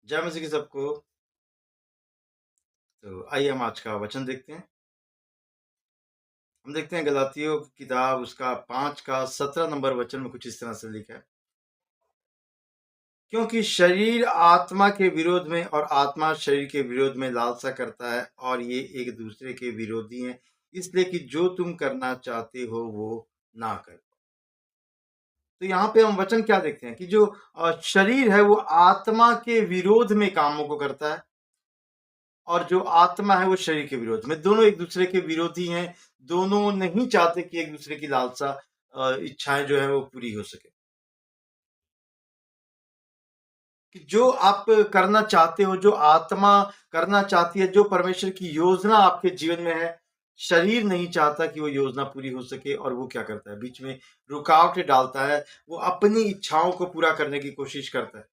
जय मसीह की सबको। तो आइए हम आज का वचन देखते हैं। हम देखते हैं गलातियों की किताब उसका 5 का 17 नंबर वचन में कुछ इस तरह से लिखा है। क्योंकि शरीर आत्मा के विरोध में और आत्मा शरीर के विरोध में लालसा करता है और ये एक दूसरे के विरोधी हैं, इसलिए कि जो तुम करना चाहते हो वो ना करो। तो यहाँ पे हम वचन क्या देखते हैं कि जो शरीर है वो आत्मा के विरोध में कामों को करता है और जो आत्मा है वो शरीर के विरोध में। दोनों एक दूसरे के विरोधी हैं। दोनों नहीं चाहते कि एक दूसरे की लालसा इच्छाएं जो है वो पूरी हो सके। कि जो आप करना चाहते हो, जो आत्मा करना चाहती है, जो परमेश्वर की योजना आपके जीवन में है, शरीर नहीं चाहता कि वो योजना पूरी हो सके और वो क्या करता है, बीच में रुकावटें डालता है। वो अपनी इच्छाओं को पूरा करने की कोशिश करता है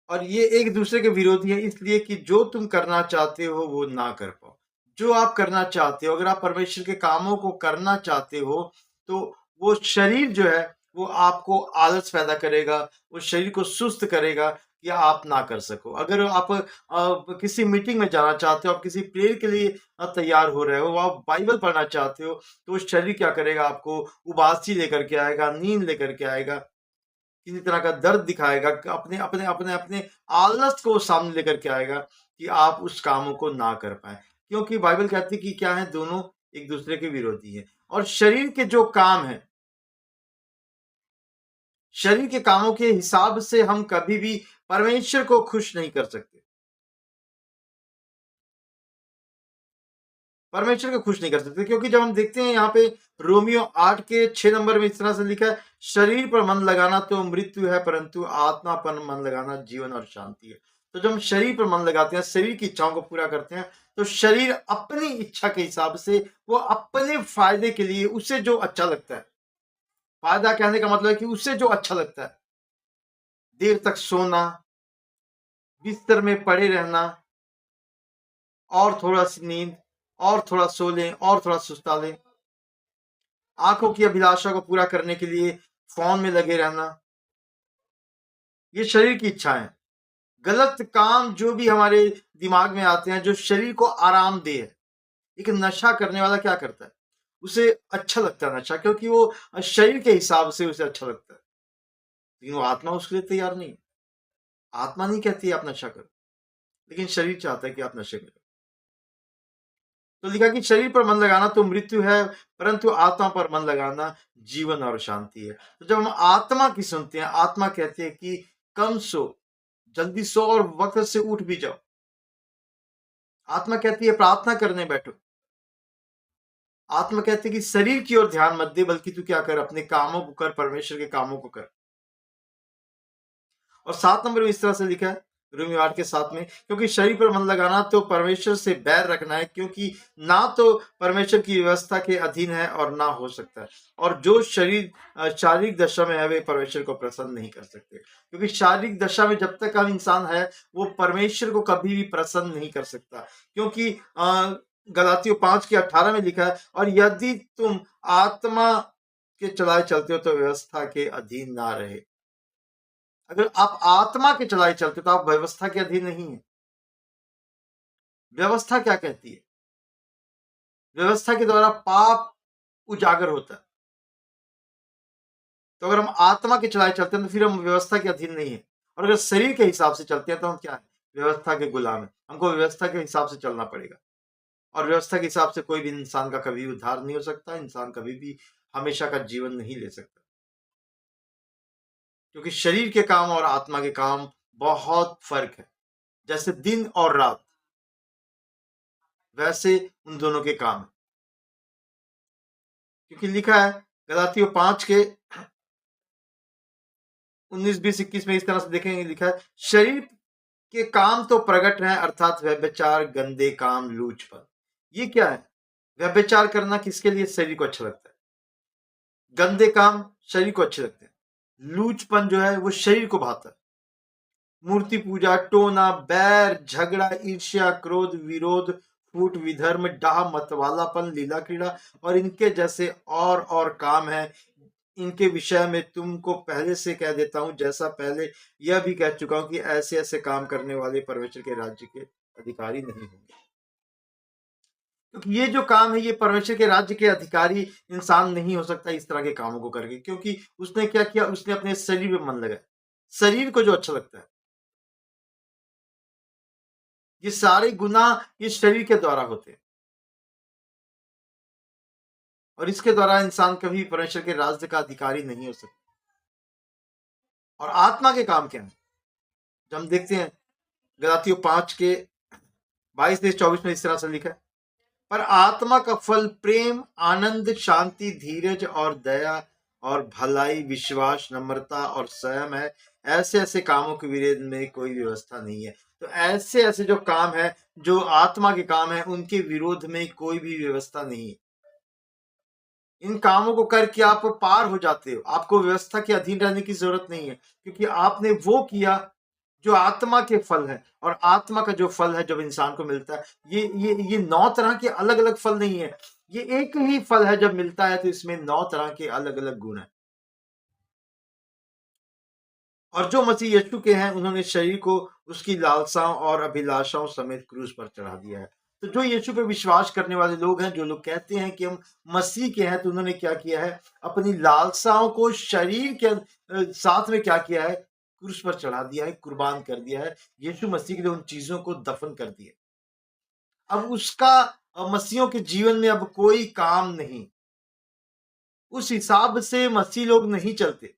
और ये एक दूसरे के विरोधी है, इसलिए कि जो तुम करना चाहते हो वो ना कर पाओ। जो आप करना चाहते हो, अगर आप परमेश्वर के कामों को करना चाहते हो, तो वो शरीर जो है वो आपको आलस पैदा करेगा, वो शरीर को सुस्त करेगा कि आप ना कर सको। अगर आप किसी मीटिंग में जाना चाहते हो, आप किसी प्रेयर के लिए तैयार हो रहे हो, आप बाइबल पढ़ना चाहते हो, तो वो शरीर क्या करेगा, आपको उबासी लेकर के आएगा, नींद लेकर के आएगा, किसी तरह का दर्द दिखाएगा, अपने अपने अपने अपने आलस को सामने लेकर के आएगा कि आप उस कामों को ना कर पाए। क्योंकि बाइबल कहती है कि क्या है, दोनों एक दूसरे के विरोधी हैं। और शरीर के जो काम है, शरीर के कामों के हिसाब से हम कभी भी परमेश्वर को खुश नहीं कर सकते, परमेश्वर को खुश नहीं कर सकते। क्योंकि जब हम देखते हैं यहाँ पे रोमियो 8 के 6 नंबर में इस तरह से लिखा है, शरीर पर मन लगाना तो मृत्यु है, परंतु आत्मा पर मन लगाना जीवन और शांति है। तो जब हम शरीर पर मन लगाते हैं, शरीर की इच्छाओं को पूरा करते हैं, तो शरीर अपनी इच्छा के हिसाब से, वो अपने फायदे के लिए, उसे जो अच्छा लगता है, फायदा कहने का मतलब है कि उसे जो अच्छा लगता है, देर तक सोना, बिस्तर में पड़े रहना, और थोड़ा सी नींद, और थोड़ा सो लें, और थोड़ा सुस्ता लें, आंखों की अभिलाषा को पूरा करने के लिए फोन में लगे रहना, ये शरीर की इच्छा है। गलत काम जो भी हमारे दिमाग में आते हैं, जो शरीर को आराम दे है। एक नशा करने वाला क्या करता है, उसे अच्छा लगता है नशा, क्योंकि वो शरीर के हिसाब से उसे अच्छा लगता है, लेकिन वो आत्मा उसके लिए तैयार नहीं। आत्मा नहीं कहती आप नशा करो, लेकिन शरीर चाहता है कि आप नशे करो। तो लिखा कि शरीर पर मन लगाना तो मृत्यु है, परंतु आत्मा पर मन लगाना जीवन और शांति है। तो जब हम आत्मा की सुनते हैं, आत्मा कहती है कि कम सो, जल्दी सो और वक्त से उठ भी जाओ। आत्मा कहती है प्रार्थना करने बैठो। आत्मा कहती है कि शरीर की ओर ध्यान मत दे, बल्कि तू क्या कर, अपने कामों को कर, परमेश्वर के कामों को कर। और 7 नंबर में इस तरह से लिखा है, रोमियो 8 के 7 में, क्योंकि शरीर पर मन लगाना तो परमेश्वर से बैर रखना है, क्योंकि ना तो परमेश्वर की व्यवस्था के अधीन है और ना हो सकता है। और जो शरीर शारीरिक दशा में है, वे परमेश्वर को प्रसन्न नहीं कर सकते। क्योंकि शारीरिक दशा में जब तक हम इंसान है, वो परमेश्वर को कभी भी प्रसन्न नहीं कर सकता। क्योंकि गलातियों 5 के 18 में लिखा है, और यदि तुम आत्मा के चलाए चलते हो तो व्यवस्था के अधीन ना रहे। अगर आप आत्मा के चलाए चलते तो आप व्यवस्था के अधीन नहीं है। व्यवस्था क्या कहती है? व्यवस्था के द्वारा पाप उजागर होता है। तो अगर हम आत्मा के चलाए चलते हैं तो फिर हम व्यवस्था के अधीन नहीं है। और अगर शरीर के हिसाब से चलते हैं तो हम क्या है? व्यवस्था के गुलाम है। हमको व्यवस्था के हिसाब से चलना पड़ेगा। और व्यवस्था के हिसाब से कोई भी इंसान का कभी उद्धार नहीं हो सकता। इंसान कभी भी हमेशा का जीवन नहीं ले सकता, क्योंकि शरीर के काम और आत्मा के काम बहुत फर्क है। जैसे दिन और रात, वैसे उन दोनों के काम है। क्योंकि लिखा है गलातियों 5 के 19, 20, 21 में इस तरह से देखेंगे, लिखा है शरीर के काम तो प्रकट हैं, अर्थात व्यभिचार, गंदे काम, लूचपन। ये क्या है? व्यभिचार करना किसके लिए? शरीर को अच्छा लगता है। गंदे काम शरीर को अच्छे लगते हैं। लूचपन जो है वो शरीर को भाता है। मूर्ति पूजा, टोना, बैर, झगड़ा, ईर्ष्या, क्रोध, विरोध, फूट, विधर्म, डाह, मतवालापन, लीला क्रीड़ा और इनके जैसे और काम है, इनके विषय में तुमको पहले से कह देता हूं, जैसा पहले यह भी कह चुका हूं कि ऐसे ऐसे काम करने वाले परमेश्वर के राज्य के अधिकारी नहीं होंगे। क्योंकि ये जो काम है, ये परमेश्वर के राज्य के अधिकारी इंसान नहीं हो सकता इस तरह के कामों को करके, क्योंकि उसने क्या किया, उसने अपने शरीर में मन लगाया, शरीर को जो अच्छा लगता है। ये सारे गुनाह ये शरीर के द्वारा होते हैं, और इसके द्वारा इंसान कभी परमेश्वर के राज्य का अधिकारी नहीं हो सकता। और आत्मा के काम क्या है, जब हम देखते हैं गलातियों 5 के 22 से 24 में इस तरह से लिखा है, पर आत्मा का फल प्रेम, आनंद, शांति, धीरज और दया और भलाई, विश्वास, नम्रता और संयम है। ऐसे ऐसे कामों के विरोध में कोई व्यवस्था नहीं है। तो ऐसे ऐसे जो काम है, जो आत्मा के काम है, उनके विरोध में कोई भी व्यवस्था नहीं है। इन कामों को करके आप पार हो जाते हो, आपको व्यवस्था के अधीन रहने की जरूरत नहीं है, क्योंकि आपने वो किया जो आत्मा के फल है। और आत्मा का जो फल है जब इंसान को मिलता है, ये 9 तरह के अलग अलग फल नहीं है, ये एक ही फल है। जब मिलता है तो इसमें 9 तरह के अलग अलग गुण है। और जो मसीह यीशु के हैं, उन्होंने शरीर को उसकी लालसाओं और अभिलाषाओं समेत क्रूस पर चढ़ा दिया है। तो जो यीशु पे विश्वास करने वाले लोग हैं, जो लोग कहते हैं कि हम मसीह के हैं, तो उन्होंने क्या किया है, अपनी लालसाओं को शरीर के साथ में क्या किया है, क्रूस पर चढ़ा दिया है, कुर्बान कर दिया है। यीशु मसीह के लिए उन चीजों को दफन कर दिया। अब उसका मसीहों के जीवन में अब कोई काम नहीं, उस हिसाब से मसीह लोग नहीं चलते।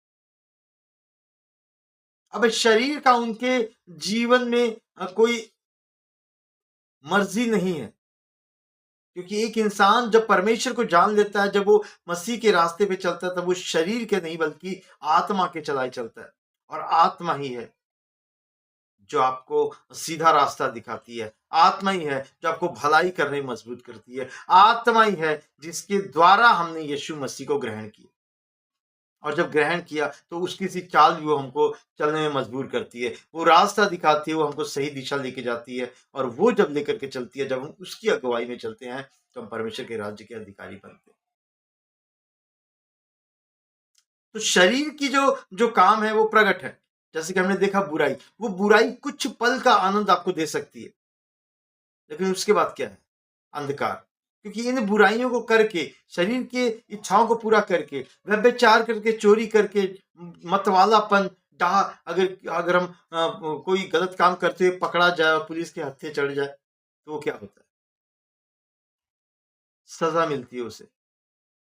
अब शरीर का उनके जीवन में कोई मर्जी नहीं है, क्योंकि एक इंसान जब परमेश्वर को जान लेता है, जब वो मसीह के रास्ते पे चलता है, तब वो शरीर के नहीं बल्कि आत्मा के चलाए चलता है। और आत्मा ही है जो आपको सीधा रास्ता दिखाती है, आत्मा ही है जो आपको भलाई करने में मजबूत करती है, आत्मा ही है जिसके द्वारा हमने यीशु मसीह को ग्रहण किया। और जब ग्रहण किया तो उसकी सी चाल भी वो हमको चलने में मजबूर करती है, वो रास्ता दिखाती है, वो हमको सही दिशा लेके जाती है। और वो जब लेकर के चलती है, जब हम उसकी अगुवाई में चलते हैं, तो हम परमेश्वर के राज्य के अधिकारी बनते हैं। तो शरीर की जो जो काम है वो प्रकट है। जैसे कि हमने देखा बुराई, वो बुराई कुछ पल का आनंद आपको दे सकती है, लेकिन उसके बाद क्या है, अंधकार। क्योंकि इन बुराइयों को करके, शरीर के इच्छाओं को पूरा करके, व्यभिचार करके, चोरी करके, मतवालापन, डाह, अगर अगर हम कोई गलत काम करते हुए पकड़ा जाए और पुलिस के हत्थे चढ़ जाए, तो वो क्या होता है, सजा मिलती है उसे।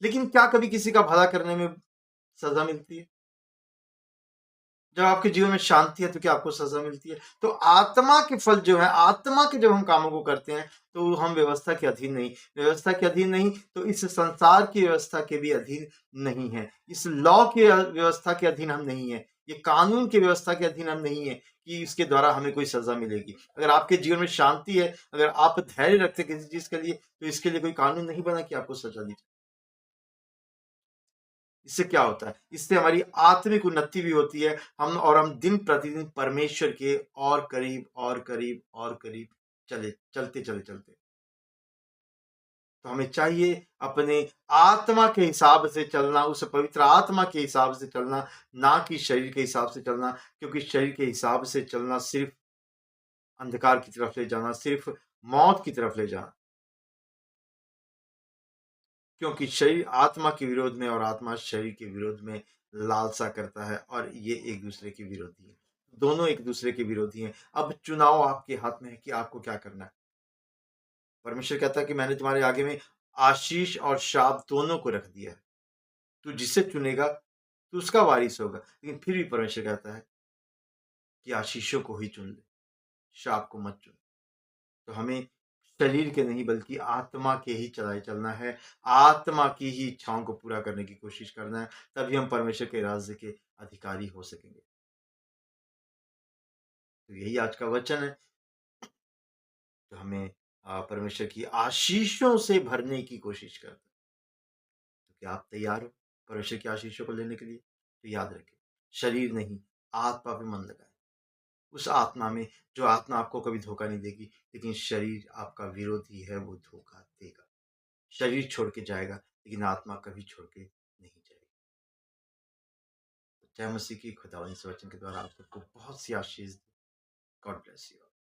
लेकिन क्या कभी किसी का भला करने में सजा मिलती है? जब आपके जीवन में शांति है तो क्या आपको सजा मिलती है? तो आत्मा के फल जो है, आत्मा के जब हम कामों को करते हैं, तो हम व्यवस्था के अधीन नहीं, व्यवस्था के अधीन नहीं तो इस संसार की व्यवस्था के भी अधीन नहीं है, इस लॉ के व्यवस्था के अधीन हम नहीं है, ये कानून की व्यवस्था के अधीन हम नहीं है कि इसके द्वारा हमें कोई सजा मिलेगी। अगर आपके जीवन में शांति है, अगर आप धैर्य रखते किसी चीज के लिए, तो इसके लिए कोई कानून नहीं बना कि आपको सजा दी। इससे क्या होता है, इससे हमारी आत्मिक उन्नति भी होती है, हम दिन प्रतिदिन परमेश्वर के और करीब और करीब और करीब चलते। तो हमें चाहिए अपने आत्मा के हिसाब से चलना, उस पवित्र आत्मा के हिसाब से चलना, ना कि शरीर के हिसाब से चलना। क्योंकि शरीर के हिसाब से चलना सिर्फ अंधकार की तरफ ले जाना, सिर्फ मौत की तरफ ले जाना। क्योंकि शरीर आत्मा के विरोध में और आत्मा शरीर के विरोध में लालसा करता है, और ये एक दूसरे के विरोधी है, दोनों एक दूसरे के विरोधी हैं। अब चुनाव आपके हाथ में है कि आपको क्या करना है। परमेश्वर कहता है कि मैंने तुम्हारे आगे में आशीष और शाप दोनों को रख दिया है, तू जिसे चुनेगा तो उसका वारिस होगा। लेकिन फिर भी परमेश्वर कहता है कि आशीषों को ही चुन ले, शाप को मत चुन। तो हमें शरीर के नहीं बल्कि आत्मा के ही चलाए चलना है, आत्मा की ही इच्छाओं को पूरा करने की कोशिश करना है, तभी हम परमेश्वर के राज्य के अधिकारी हो सकेंगे। तो यही आज का वचन है, तो हमें परमेश्वर की आशीषों से भरने की कोशिश करते हैं। तो क्या आप तैयार हो परमेश्वर की आशीषों को लेने के लिए? तो याद रखें, शरीर नहीं, आत्मा पे मन लगाए, उस आत्मा में जो आत्मा आपको कभी धोखा नहीं देगी। लेकिन शरीर आपका विरोधी है, वो धोखा देगा। शरीर छोड़ के जाएगा, लेकिन आत्मा कभी छोड़ के नहीं जाएगी। जय मसीह की खुदावंद इस वचन के द्वारा आप सबको बहुत सी आशीष। God bless you.